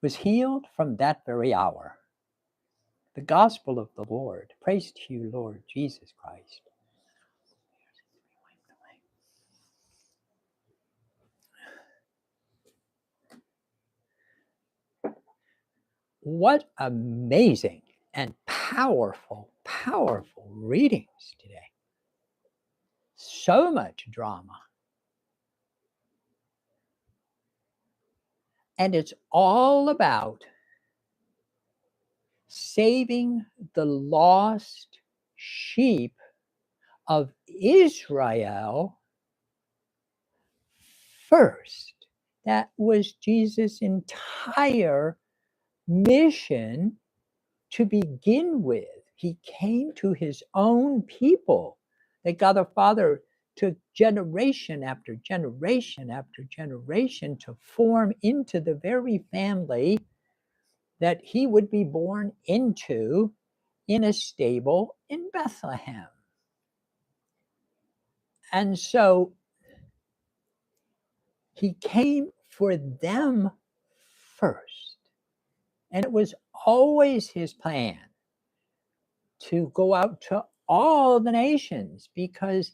was healed from that very hour. The gospel of the Lord. Praise to you, Lord Jesus Christ. What amazing and powerful, powerful readings today. So much drama. And it's all about saving the lost sheep of Israel first. That was Jesus' entire mission to begin with. He came to his own people. That God the Father took generation after generation after generation to form into the very family that he would be born into in a stable in Bethlehem. And so he came for them first. And it was always his plan to go out to all the nations because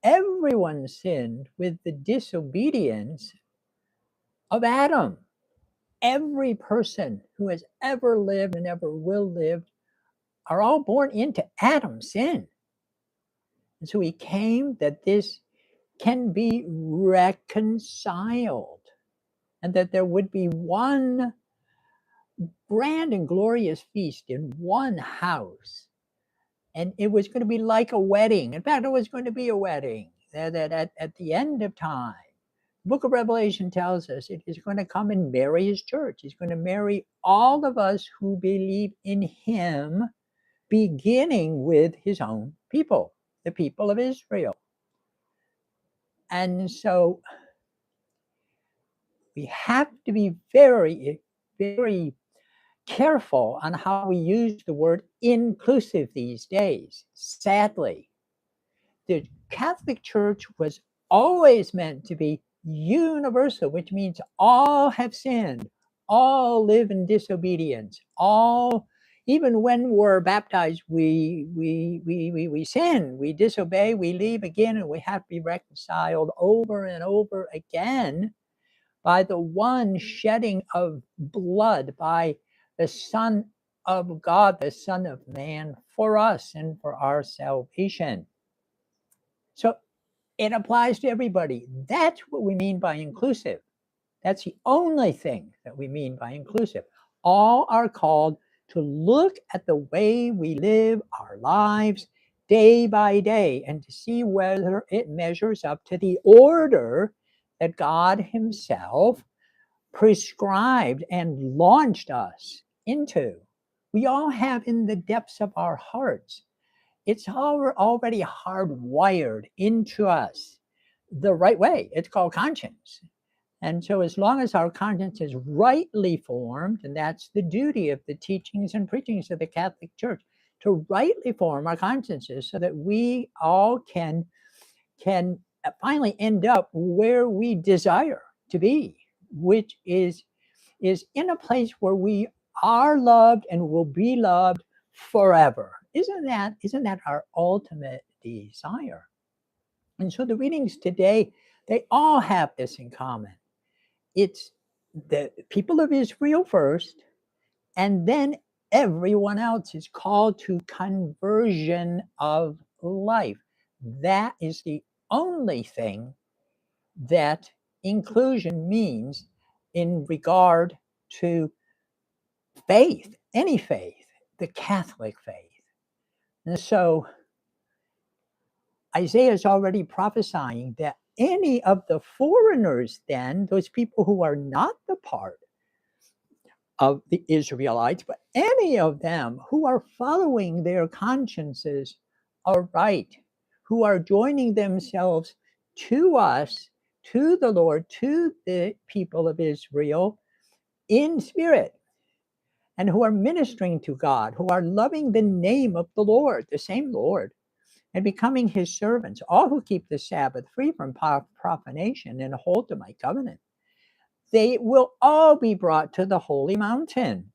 everyone sinned with the disobedience of Adam. Every person who has ever lived and ever will live are all born into Adam's sin. And so he came that this can be reconciled and that there would be one grand and glorious feast in one house. And it was going to be like a wedding. In fact, it was going to be a wedding that at the end of time, the book of Revelation tells us it is going to come and marry his church. He's going to marry all of us who believe in him, beginning with his own people, the people of Israel. And so we have to be very, very careful on how we use the word inclusive these days. Sadly, the Catholic Church was always meant to be universal, which means all have sinned, all live in disobedience, all, even when we're baptized, we sin, we disobey, we leave again, and we have to be reconciled over and over again by the one shedding of blood, by the Son of God, the Son of Man, for us and for our salvation. So it applies to everybody. That's what we mean by inclusive. That's the only thing that we mean by inclusive. All are called to look at the way we live our lives day by day and to see whether it measures up to the order that God himself prescribed and launched us into. We all have in the depths of our hearts, it's already hardwired into us the right way. It's called conscience. And so as long as our conscience is rightly formed, and that's the duty of the teachings and preachings of the Catholic Church, to rightly form our consciences so that we all can finally end up where we desire to be, which is in a place where we are loved and will be loved forever. Isn't that our ultimate desire? And so the readings today, they all have this in common. It's the people of Israel first, and then everyone else is called to conversion of life. That is the only thing that inclusion means in regard to faith, any faith, the Catholic faith. And so Isaiah is already prophesying that any of the foreigners, then, those people who are not the part of the Israelites, but any of them who are following their consciences aright, who are joining themselves to us, to the Lord, to the people of Israel in spirit, and who are ministering to God, who are loving the name of the Lord, the same Lord, and becoming his servants, all who keep the Sabbath free from profanation and hold to my covenant. they will all be brought to the holy mountain,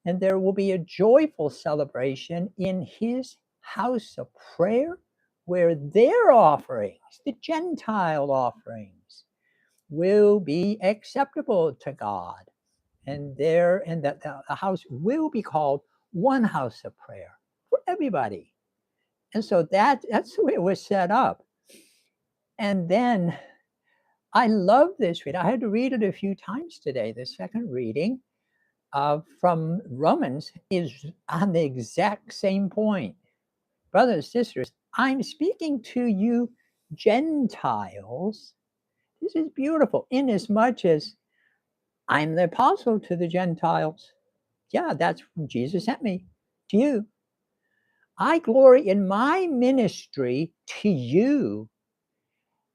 and there will be a joyful celebration in his house of prayer, where their offerings, the Gentile offerings, will be acceptable to God. And there, and that the house will be called one house of prayer for everybody. And so that's the way it was set up. And then I love this read. I had to read it a few times today. The second reading from Romans is on the exact same point. Brothers and sisters, I'm speaking to you Gentiles. This is beautiful, inasmuch as I'm the apostle to the Gentiles. Yeah, that's when Jesus sent me to you. I glory in my ministry to you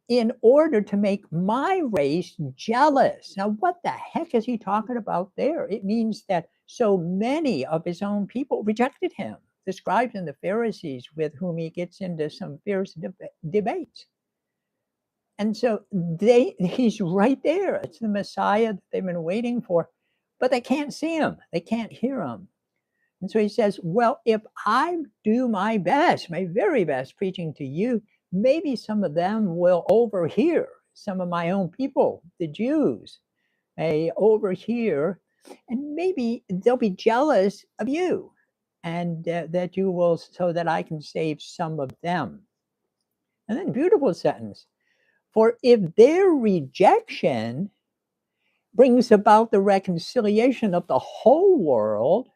in order to make my race jealous. Now, what the heck is he talking about there? It means that so many of his own people rejected him, the scribes and the Pharisees, with whom he gets into some fierce debates. And so he's right there. It's the Messiah that they've been waiting for, but they can't see him. They can't hear him. And so he says, well, if I do my best, my very best preaching to you, maybe some of them will overhear, some of my own people, the Jews, may overhear, and maybe they'll be jealous of you, and that you will, so that I can save some of them. And then beautiful sentence, for if their rejection brings about the reconciliation of the whole world,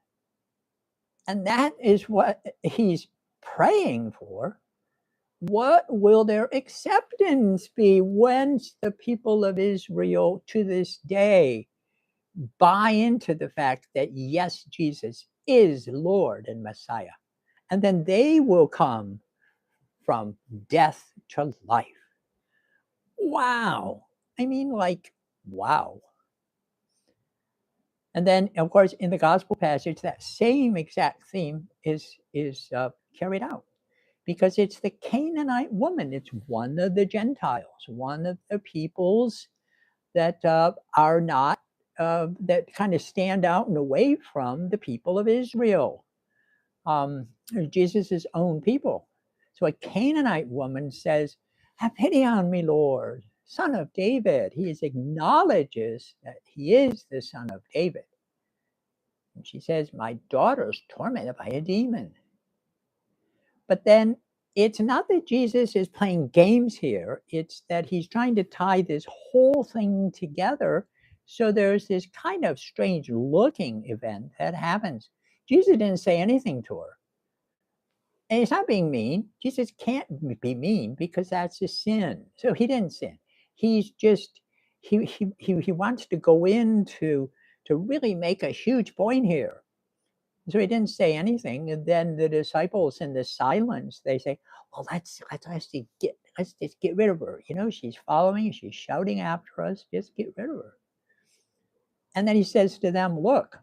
and that is what he's praying for, what will their acceptance be once the people of Israel to this day buy into the fact that, yes, Jesus is Lord and Messiah? And then they will come from death to life. Wow. I mean, like, wow. And then, of course, in the gospel passage, that same exact theme is carried out, because it's the Canaanite woman. It's one of the Gentiles, one of the peoples that are not, that kind of stand out and away from the people of Israel, Jesus' own people. So a Canaanite woman says, have pity on me, Lord, son of David. He acknowledges that he is the son of David. And she says, my daughter's tormented by a demon. But then it's not that Jesus is playing games here. It's that he's trying to tie this whole thing together. So there's this kind of strange looking event that happens. Jesus didn't say anything to her. And he's not being mean. Jesus can't be mean because that's a sin. So he didn't sin. He's just, he wants to go into to really make a huge point here. So he didn't say anything. And then the disciples, in the silence, they say, well, let's just get rid of her. You know, she's following, she's shouting after us, just get rid of her. And then he says to them, look,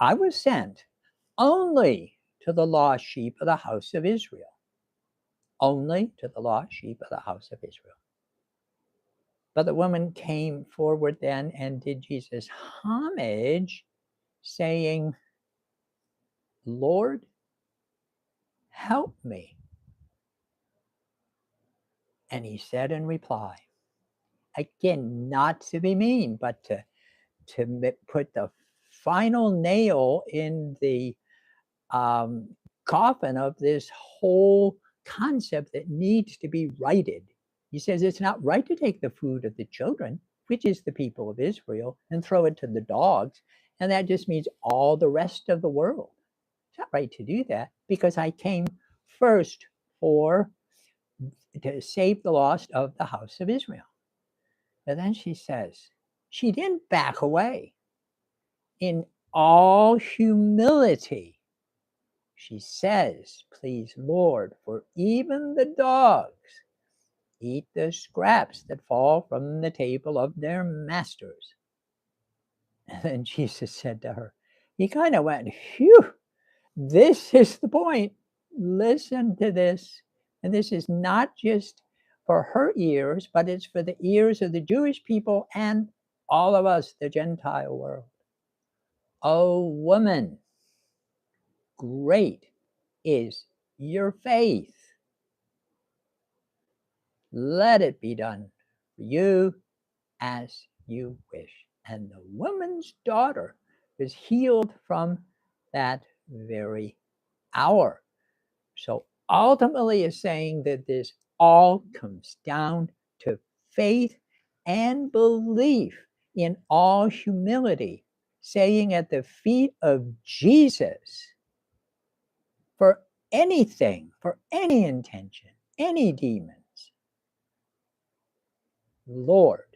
I was sent only to the lost sheep of the house of Israel. Only to the lost sheep of the house of Israel. But the woman came forward then and did Jesus homage, saying, Lord, help me. And he said in reply, again, not to be mean, but to put the final nail in the coffin of this whole concept that needs to be righted. He says it's not right to take the food of the children, which is the people of Israel, and throw it to the dogs. And that just means all the rest of the world. It's not right to do that, because I came first to save the lost of the house of Israel. And then she says, she didn't back away. In all humility, she says, please, Lord, for even the dogs eat the scraps that fall from the table of their masters. And then Jesus said to her, he kind of went, phew, this is the point. Listen to this. And this is not just for her ears, but it's for the ears of the Jewish people and all of us, the Gentile world. O woman, great is your faith. Let it be done for you as you wish. And the woman's daughter was healed from that very hour. So ultimately, it's saying that this all comes down to faith and belief in all humility, saying at the feet of Jesus, for anything, for any intention, any demons, Lord,